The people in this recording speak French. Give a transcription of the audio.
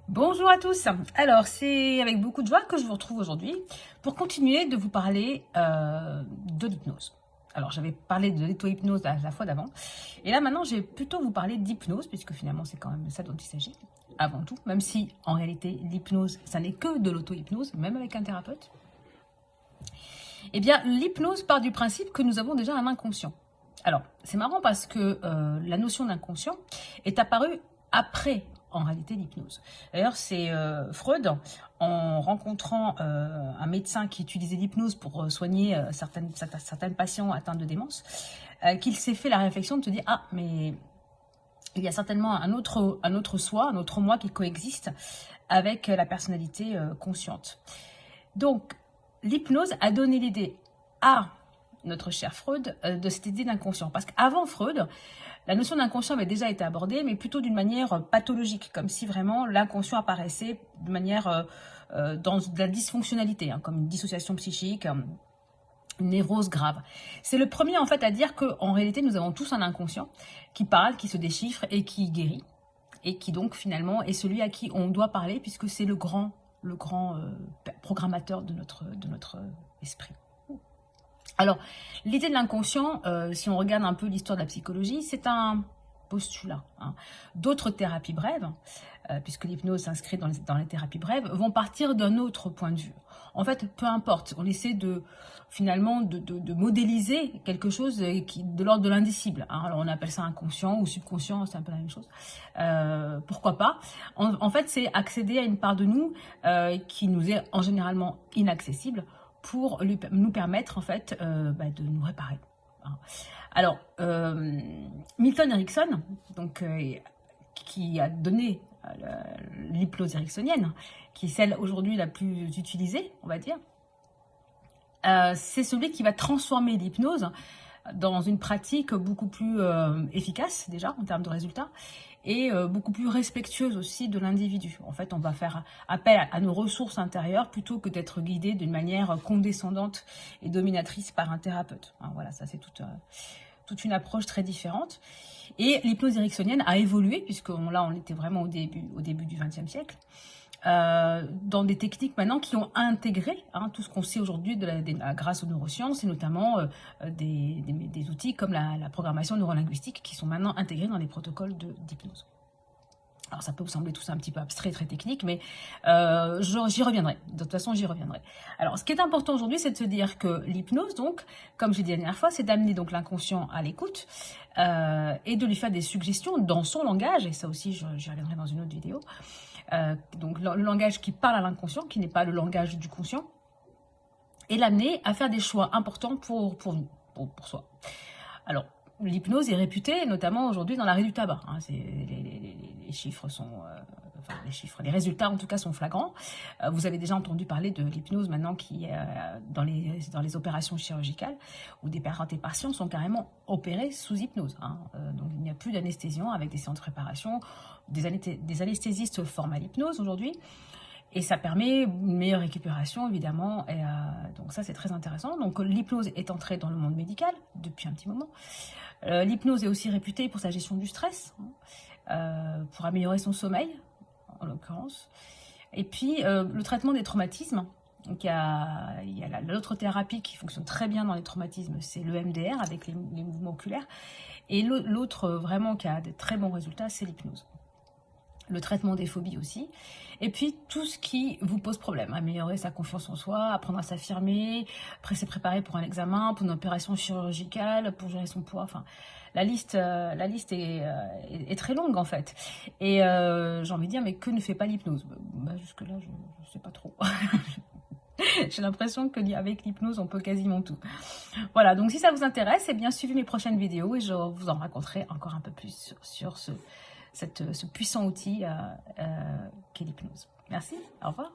Bonjour à tous. Alors, c'est avec beaucoup de joie que je vous retrouve aujourd'hui pour continuer de vous parler de l'hypnose. Alors, j'avais parlé de l'auto-hypnose la fois d'avant. Et là, maintenant, je vais plutôt vous parler d'hypnose, puisque finalement, c'est quand même de ça dont il s'agit, avant tout. Même si, en réalité, l'hypnose, ça n'est que de l'auto-hypnose, même avec un thérapeute. Eh bien, l'hypnose part du principe que nous avons déjà un inconscient. Alors, c'est marrant parce que la notion d'inconscient est apparue après, en réalité, l'hypnose. D'ailleurs, c'est Freud, en rencontrant un médecin qui utilisait l'hypnose pour soigner certaines patients atteints de démence, qu'il s'est fait la réflexion de se dire « Ah, mais il y a certainement un autre soi, un autre moi qui coexiste avec la personnalité consciente. » Donc, l'hypnose a donné l'idée à notre cher Freud de cette idée d'inconscient. Parce qu'avant Freud, la notion d'inconscient avait déjà été abordée, mais plutôt d'une manière pathologique, comme si vraiment l'inconscient apparaissait de manière dans de la dysfonctionnalité, hein, comme une dissociation psychique, une névrose grave. C'est le premier en fait à dire qu'en réalité nous avons tous un inconscient qui parle, qui se déchiffre et qui guérit, et qui donc finalement est celui à qui on doit parler, puisque c'est le grand programmateur de notre esprit. Alors, l'idée de l'inconscient, si on regarde un peu l'histoire de la psychologie, c'est un postulat. Hein. D'autres thérapies brèves, puisque l'hypnose s'inscrit dans les thérapies brèves, vont partir d'un autre point de vue. En fait, peu importe, on essaie finalement de modéliser quelque chose de l'ordre de l'indicible. Hein. Alors, on appelle ça inconscient ou subconscient, c'est un peu la même chose. Pourquoi pas? En fait, c'est accéder à une part de nous qui nous est en généralement inaccessible, pour nous permettre en fait de nous réparer. Alors, Milton Erickson, donc, qui a donné l'hypnose ericksonienne, qui est celle aujourd'hui la plus utilisée, on va dire, c'est celui qui va transformer l'hypnose dans une pratique beaucoup plus efficace déjà en termes de résultats, et beaucoup plus respectueuse aussi de l'individu. En fait, on va faire appel à nos ressources intérieures plutôt que d'être guidé d'une manière condescendante et dominatrice par un thérapeute. Hein, voilà, ça c'est toute une approche très différente. Et l'hypnose ericksonienne a évolué, puisque là on était vraiment au début du XXe siècle, dans des techniques maintenant qui ont intégré tout ce qu'on sait aujourd'hui grâce aux neurosciences, et notamment des outils comme la programmation neurolinguistique qui sont maintenant intégrés dans les protocoles d'hypnose. Alors ça peut vous sembler tout ça un petit peu abstrait, très technique, mais j'y reviendrai. De toute façon, j'y reviendrai. Alors, ce qui est important aujourd'hui, c'est de se dire que l'hypnose, donc, comme j'ai dit la dernière fois, c'est d'amener donc l'inconscient à l'écoute et de lui faire des suggestions dans son langage, et ça aussi, j'y reviendrai dans une autre vidéo. Donc, le langage qui parle à l'inconscient, qui n'est pas le langage du conscient, et l'amener à faire des choix importants pour soi. Alors, l'hypnose est réputée, notamment aujourd'hui, dans l'arrêt du tabac. Hein, les chiffres sont... les résultats, en tout cas, sont flagrants. Vous avez déjà entendu parler de l'hypnose maintenant qui est dans les opérations chirurgicales, où des patients sont carrément opérés sous hypnose. Hein. Donc, il n'y a plus d'anesthésion avec des séances de préparation. Des anesthésistes forment à l'hypnose aujourd'hui. Et ça permet une meilleure récupération, évidemment. Et donc ça, c'est très intéressant. Donc l'hypnose est entrée dans le monde médical depuis un petit moment. L'hypnose est aussi réputée pour sa gestion du stress, pour améliorer son sommeil, en l'occurrence. Et puis, le traitement des traumatismes. Donc, il y a l'autre thérapie qui fonctionne très bien dans les traumatismes, c'est le MDR avec les mouvements oculaires. Et l'autre, vraiment, qui a des très bons résultats, c'est l'hypnose. Le traitement des phobies aussi, et puis tout ce qui vous pose problème, améliorer sa confiance en soi, apprendre à s'affirmer, se préparer pour un examen, pour une opération chirurgicale, pour gérer son poids, enfin, la liste est très longue en fait. Et j'ai envie de dire, mais que ne fait pas l'hypnose? Jusque-là, je ne sais pas trop. J'ai l'impression qu'avec l'hypnose, on peut quasiment tout. Voilà, donc si ça vous intéresse, eh bien suivez mes prochaines vidéos et je vous en raconterai encore un peu plus sur ce puissant outil qu'est l'hypnose. Merci, au revoir.